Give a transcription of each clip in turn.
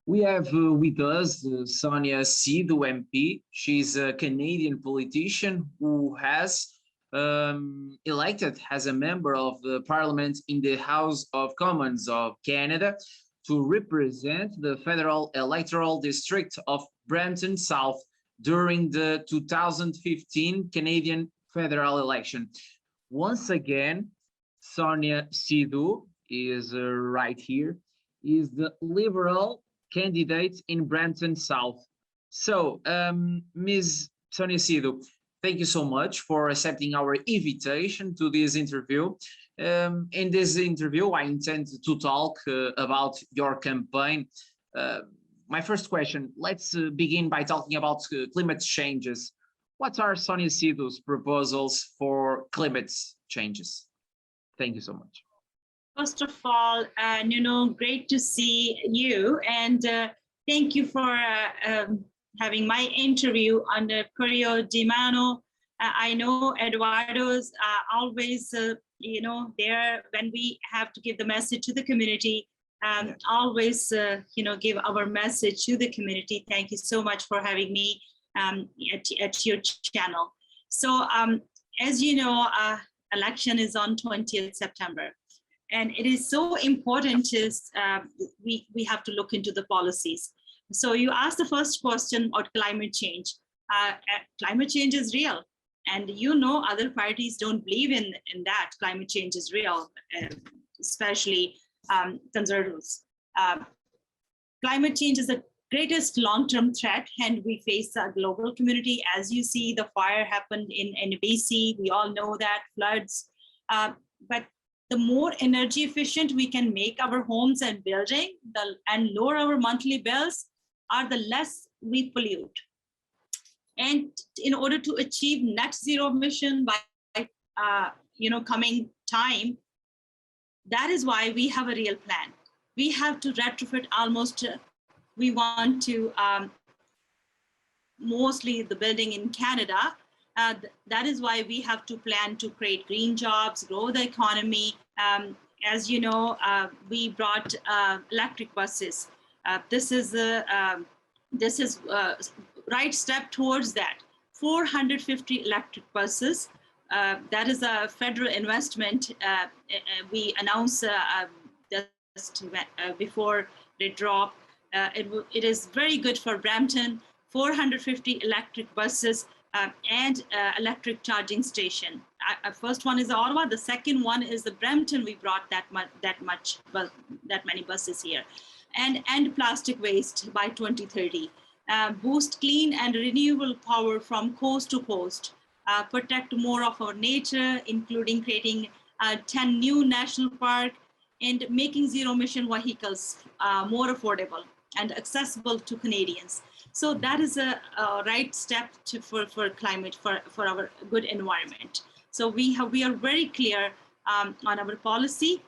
We have with us Sonia Sidhu MP. She's a Canadian politician who has elected as a member of the Parliament in the House of Commons of Canada to represent the federal electoral district of Brampton South during the 2015 Canadian federal election. Once again, Sonia Sidhu is right here, is the Liberal candidate in Brampton South. So, Ms. Sonia Sidhu, thank you so much for accepting our invitation to this interview. In this interview, I intend to talk about your campaign. My first question, let's begin by talking about climate changes. What are Sonia Sidhu's proposals for climate changes? Thank you so much. First of all, great to see you, and thank you for having my interview on the Correio da Manhã. I know Eduardo's always, there when we have to give the message to the community, always, give our message to the community. Thank you so much for having me at your channel. So, as you know, election is on 20th September. And it is so important to, we have to look into the policies. So you asked the first question about climate change. Climate change is real. And other parties don't believe in that climate change is real, especially conservatives. Climate change is the greatest long-term threat, and we face a global community. As you see, the fire happened in BC. We all know that, floods. But the more energy efficient we can make our homes and building and lower our monthly bills, are the less we pollute. And in order to achieve net zero emission by coming time, that is why we have a real plan. We have to retrofit almost, we want to mostly the building in Canada. That is why we have to plan to create green jobs, grow the economy. As you know, we brought electric buses. This is right step towards that. 450 electric buses. That is a federal investment. We announced just before they drop. It is very good for Brampton. 450 electric buses. And electric charging station. First one is Ottawa. The second one is the Brampton. We brought that many buses here, and plastic waste by 2030. Boost clean and renewable power from coast to coast. Protect more of our nature, including creating 10 new national parks and making zero emission vehicles more affordable and accessible to Canadians. So that is a right step for climate, for our good environment. So we are very clear on our policy,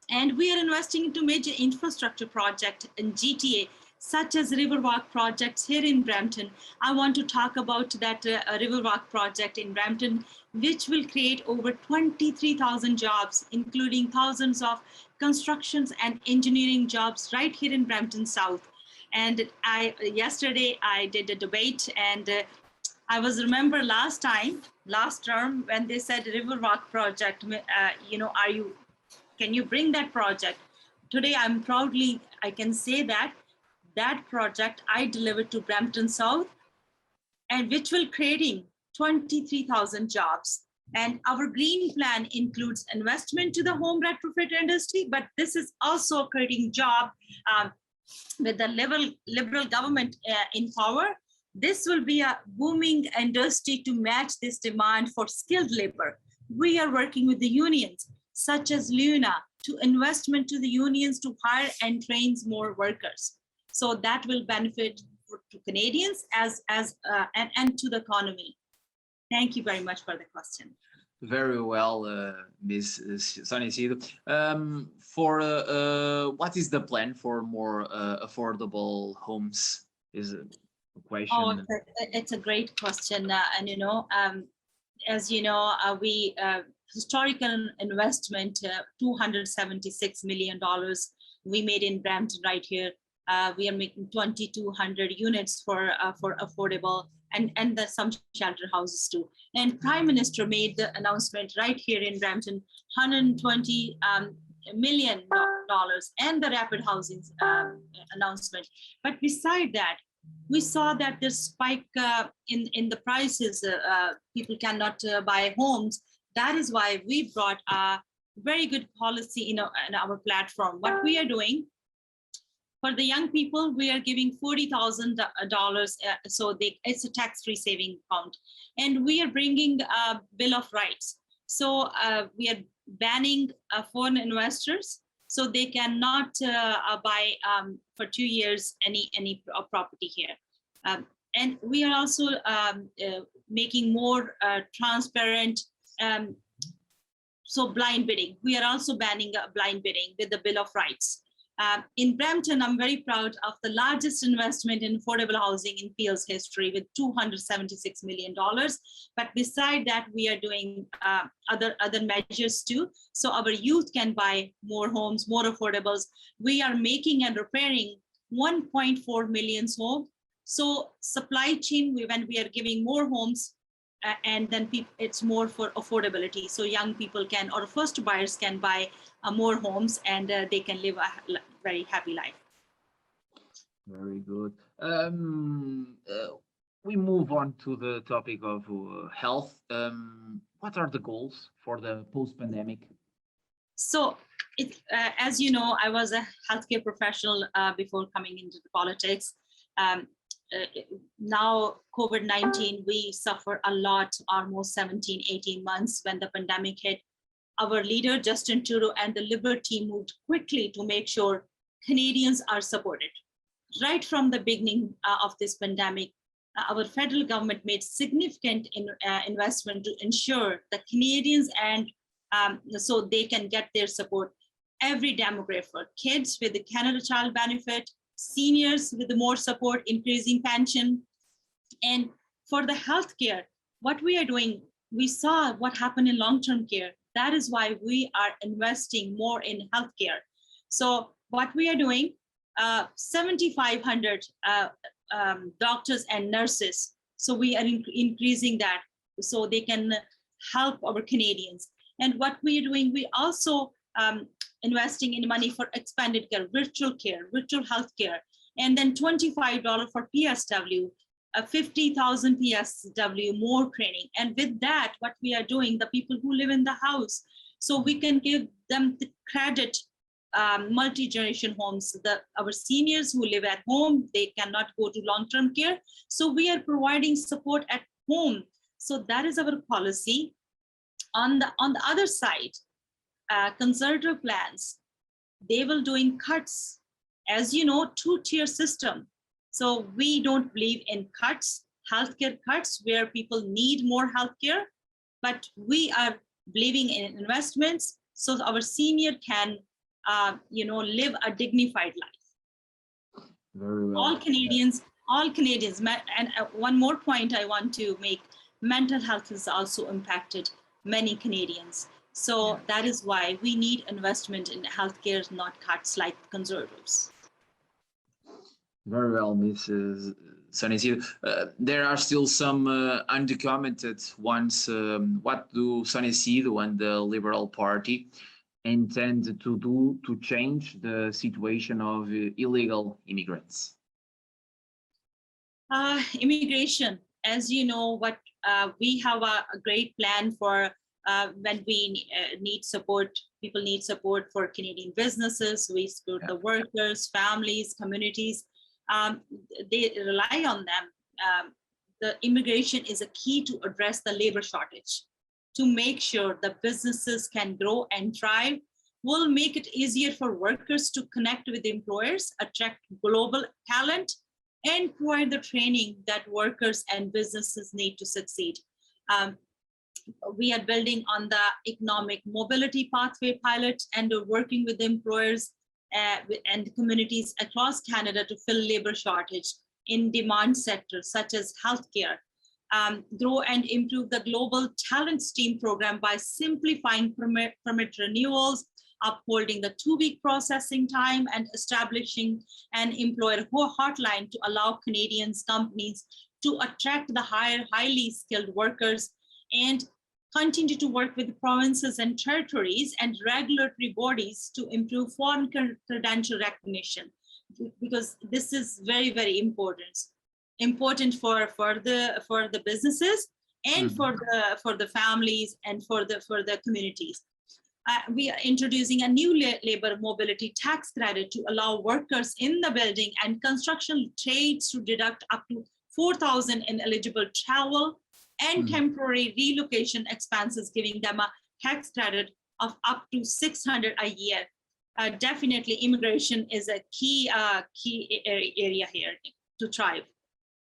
and we are investing into major infrastructure projects in GTA, such as Riverwalk projects here in Brampton. I want to talk about that Riverwalk project in Brampton, which will create over 23,000 jobs, including thousands of constructions and engineering jobs right here in Brampton South. And yesterday I did a debate, and I remember last term when they said Riverwalk project, can you bring that project? Today I can say that project I delivered to Brampton South, and which will creating 23,000 jobs. And our green plan includes investment to the home retrofit industry, but this is also creating job. With the liberal government in power, this will be a booming industry to match this demand for skilled labor. We are working with the unions, such as LUNA, to investment to the unions to hire and train more workers. So that will benefit to Canadians and to the economy. Thank you very much for the question. Very well, Ms. Sonia Sidhu. What is the plan for more affordable homes? Is a question. Oh, it's a great question. As you know, we historical investment, $276 million we made in Brampton right here. We are making 2,200 units for affordable and some shelter houses too. And Prime Minister made the announcement right here in Brampton, $120 million and the rapid housing announcement. But beside that, we saw that the spike in the prices, people cannot buy homes. That is why we brought a very good policy in our platform. What we are doing, for the young people, we are giving $40,000, so it's a tax-free saving account. And we are bringing a Bill of Rights. So we are banning foreign investors, so they cannot buy for 2 years any property here. And we are also making more transparent, so blind bidding. We are also banning blind bidding with the Bill of Rights. In Brampton, I'm very proud of the largest investment in affordable housing in PL's history with $276 million. But beside that, we are doing other measures too. So our youth can buy more homes, more affordables. We are making and repairing 1.4 million homes. So supply chain, when we are giving more homes, and then it's more for affordability. So young people can, or first buyers can buy more homes, and they can live a very happy life. Very good. We move on to the topic of health. What are the goals for the post-pandemic? So, as you know, I was a healthcare professional before coming into the politics. Now, COVID-19, we suffer a lot, almost 17, 18 months when the pandemic hit. Our leader, Justin Trudeau, and the Liberal team moved quickly to make sure Canadians are supported. Right from the beginning of this pandemic, our federal government made significant investment to ensure that Canadians and so they can get their support. Every demographic, kids with the Canada Child Benefit, seniors with the more support, increasing pension. And for the healthcare, what we are doing, we saw what happened in long-term care. That is why we are investing more in healthcare. So what we are doing, 7,500 doctors and nurses. So we are increasing that so they can help our Canadians. And what we are doing, we also investing in money for expanded care, virtual healthcare, and then $25 for PSW, 50,000 PSW, more training. And with that, what we are doing, the people who live in the house, so we can give them the credit, multi-generation homes. Our seniors who live at home, they cannot go to long-term care. So we are providing support at home. So that is our policy. On the other side, conservative plans, they will doing cuts. As you know, two-tier system. So we don't believe in cuts, healthcare cuts, where people need more healthcare, but we are believing in investments so our senior can, live a dignified life. Very well. All Canadians, and one more point I want to make, mental health has also impacted many Canadians. So that is why we need investment in healthcare, not cuts like conservatives. Very well, Mrs. Sonia Sidhu. There are still some undocumented ones. What do Sonia Sidhu and the Liberal Party intend to do to change the situation of illegal immigrants? Immigration, as you know, we have a great plan for when we need support. People need support for Canadian businesses. We support the workers, families, communities. They rely on them. The immigration is a key to address the labor shortage. To make sure the businesses can grow and thrive, will make it easier for workers to connect with employers, attract global talent, and provide the training that workers and businesses need to succeed. We are building on the economic mobility pathway pilot and are working with employers and communities across Canada to fill labor shortage in demand sectors such as healthcare. Grow and improve the global talent stream program by simplifying permit renewals, upholding the 2-week processing time, and establishing an employer hotline to allow Canadians companies to attract the highly skilled workers, and continue to work with provinces and territories and regulatory bodies to improve foreign credential recognition, because this is very, very important for the businesses and for the families and for the communities. We are introducing a new labor mobility tax credit to allow workers in the building and construction trades to deduct up to $4,000 in eligible travel and temporary relocation expenses, giving them a tax credit of up to $600 a year. Definitely, immigration is a key area here to thrive.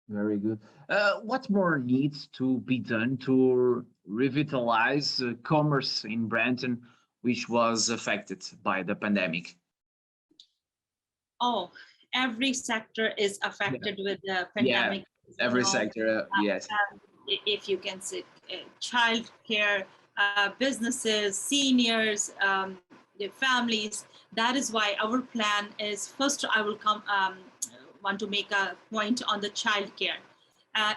Very good. What more needs to be done to revitalize commerce in Brampton, which was affected by the pandemic? Oh, every sector is affected with the pandemic. Yeah, every sector, yes. If you can say childcare, businesses, seniors, the families. That is why our plan is, first I will want to make a point on the childcare.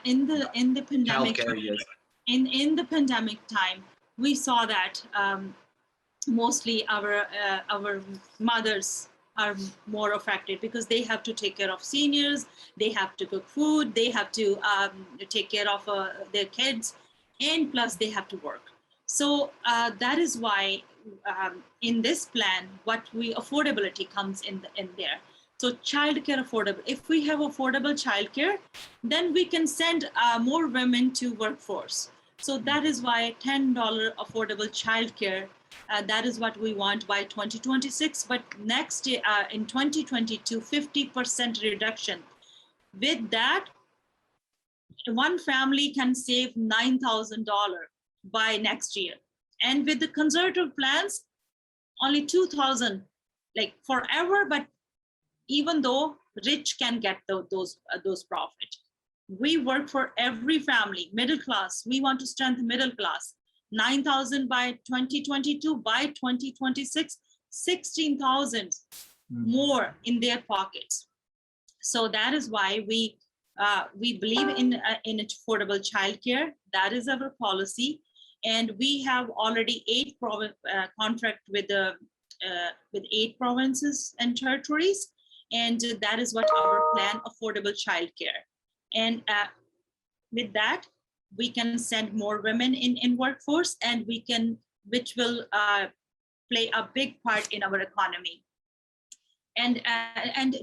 In the pandemic, Yes. in the pandemic time, we saw that mostly our mothers are more affected because they have to take care of seniors, they have to cook food, they have to take care of their kids, and plus they have to work. So that is why in this plan, affordability comes in there. So childcare affordable. If we have affordable childcare, then we can send more women to workforce. So that is why $10 affordable childcare. That is what we want by 2026. But next year, in 2022, 50% reduction. With that, one family can save $9,000 by next year. And with the conservative plans, only 2,000, like forever. But even though rich can get those profit, we work for every family, middle class. We want to strengthen middle class. 9,000 by 2022, by 2026, 16,000 more in their pockets. So that is why we believe in affordable childcare. That is our policy, and we have already 8 contract with 8 provinces and territories, and that is what our plan, affordable childcare. And with that, we can send more women in workforce, and which will play a big part in our economy. And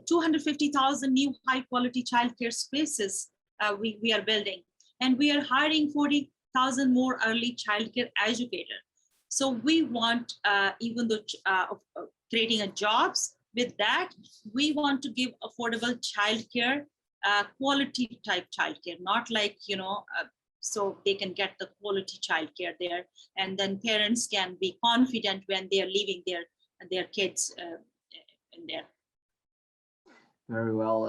250,000 new high quality childcare spaces we are building, and we are hiring 40,000 more early childcare educators. So we want, even though creating a jobs, with that, we want to give affordable childcare, quality type childcare, not like, so they can get the quality childcare there, and then parents can be confident when they are leaving their kids in there. Very well.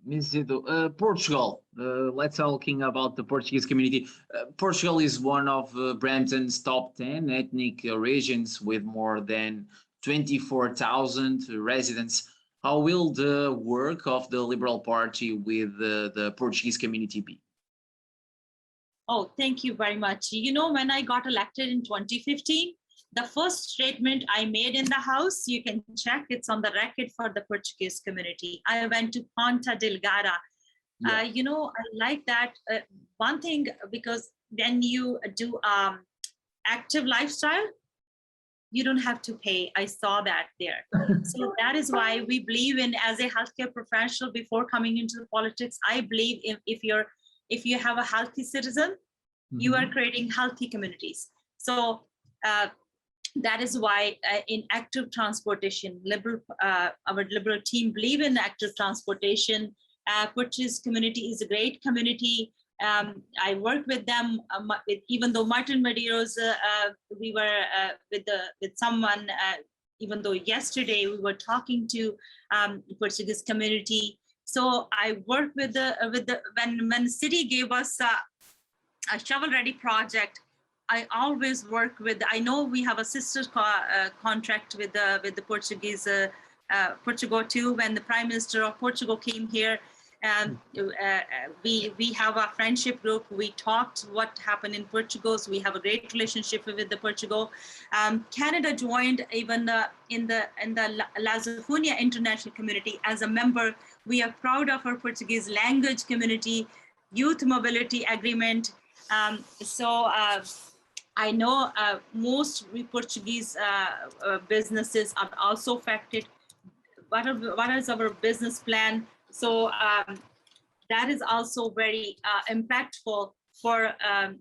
Ms. Sidhu, Portugal, let's talking about the Portuguese community. Portugal is one of Brampton's top 10 ethnic regions with more than 24,000 residents. How will the work of the Liberal Party with the Portuguese community be? Oh, thank you very much. When I got elected in 2015, the first statement I made in the House, you can check, it's on the record for the Portuguese community. I went to Ponta Delgada. Yeah. I like that one thing, because when you do active lifestyle, you don't have to pay. I saw that there. So that is why we believe in, as a healthcare professional, before coming into politics, I believe if you have a healthy citizen, you are creating healthy communities. So that is why in active transportation, our Liberal team believe in active transportation. Portuguese community is a great community. I work with them, even though Martin Medeiros, we were with someone, even though yesterday we were talking to Portuguese community. So I work when the city gave us a shovel-ready project, I always work with, I know we have a sister contract with the Portuguese, Portugal too. When the Prime Minister of Portugal came here, we have a friendship group. We talked what happened in Portugal. So we have a great relationship with the Portugal. Canada joined even in the Lasophonia International Community as a member. We are proud of our Portuguese language community, youth mobility agreement. I know most Portuguese businesses are also affected. What is our business plan? So that is also very impactful for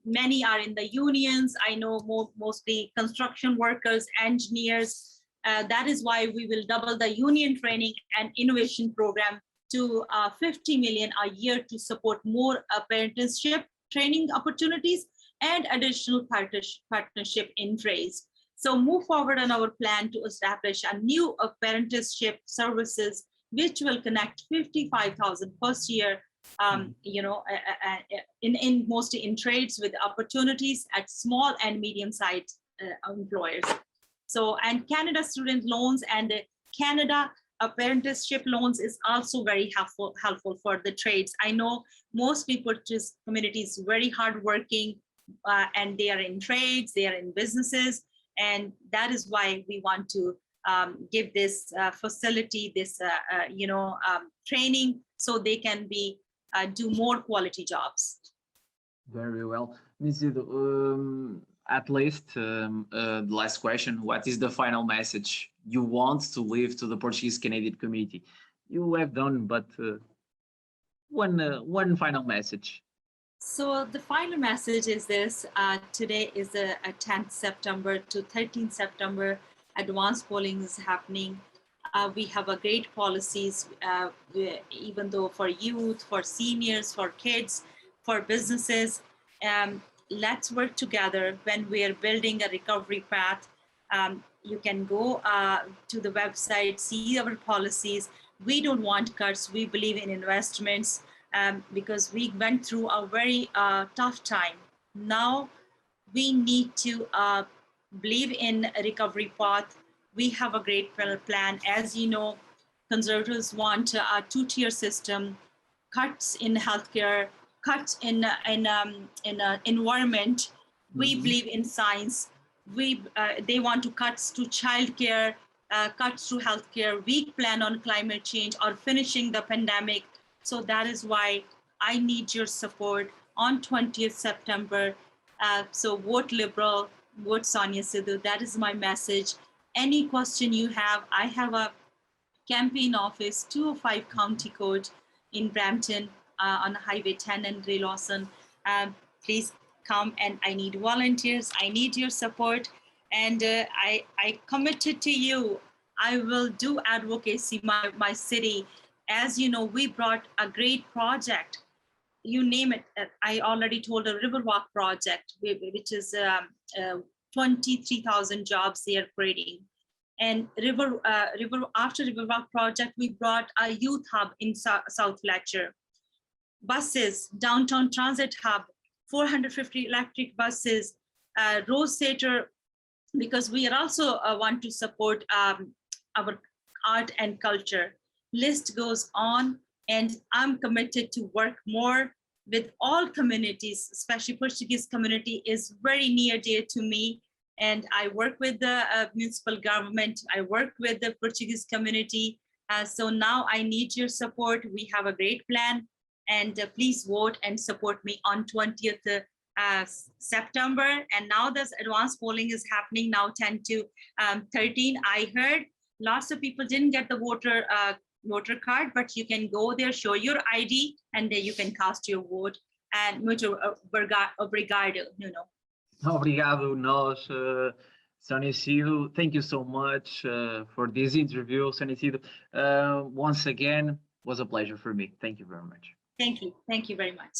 many are in the unions. I know mostly construction workers, engineers. That is why we will double the union training and innovation program to 50 million a year to support more apprenticeship training opportunities and additional partnership in trades. So move forward on our plan to establish a new apprenticeship services, which will connect 55,000 first year, mostly in trades with opportunities at small and medium-sized employers. So, and Canada student loans and Canada apprenticeship loans is also very helpful for the trades. I know most Portuguese communities very hardworking, and they are in trades, they are in businesses, and that is why we want to give this facility, this training, so they can do more quality jobs. Very well, Ms. Sidhu, at least the last question: what is the final message you want to leave to the Portuguese Canadian community? You have done, but one final message. So the final message is this: today is a 10th September to 13th September. Advanced polling is happening. We have a great policies, even though for youth, for seniors, for kids, for businesses. Let's work together when we are building a recovery path. You can go to the website, see our policies. We don't want cuts. We believe in investments because we went through a very tough time. Now we need to believe in a recovery path. We have a great plan. As you know, conservatives want a two-tier system, cuts in healthcare, cuts in environment. We believe in science. They want to cuts to childcare, cuts to healthcare, weak plan on climate change or finishing the pandemic. So that is why I need your support on 20th September. So vote Liberal, vote Sonia Sidhu. That is my message. Any question you have, I have a campaign office, 205 County Code in Brampton on Highway 10 and Ray Lawson. Please come, and I need volunteers. I need your support. And I committed to you. I will do advocacy my city. As you know, we brought a great project. You name it. I already told a Riverwalk project, which is 23,000 jobs they are creating. And after Riverwalk project, we brought a youth hub in South Fletcher. Buses, downtown transit hub, 450 electric buses, Rose Theatre, because we are also want to support our art and culture. List goes on, and I'm committed to work more with all communities, especially Portuguese community is very near dear to me. And I work with the municipal government. I work with the Portuguese community. So now I need your support. We have a great plan, and please vote and support me on 20th September. And now this advanced polling is happening now 10 to 13. I heard lots of people didn't get the voter card, but you can go there, show your ID, and then you can cast your vote. And muito obrigado, Obrigado, nós, Sonia Sidhu. Thank you so much for this interview, Sonia Sidhu. Once again, was a pleasure for me. Thank you very much. Thank you. Thank you very much.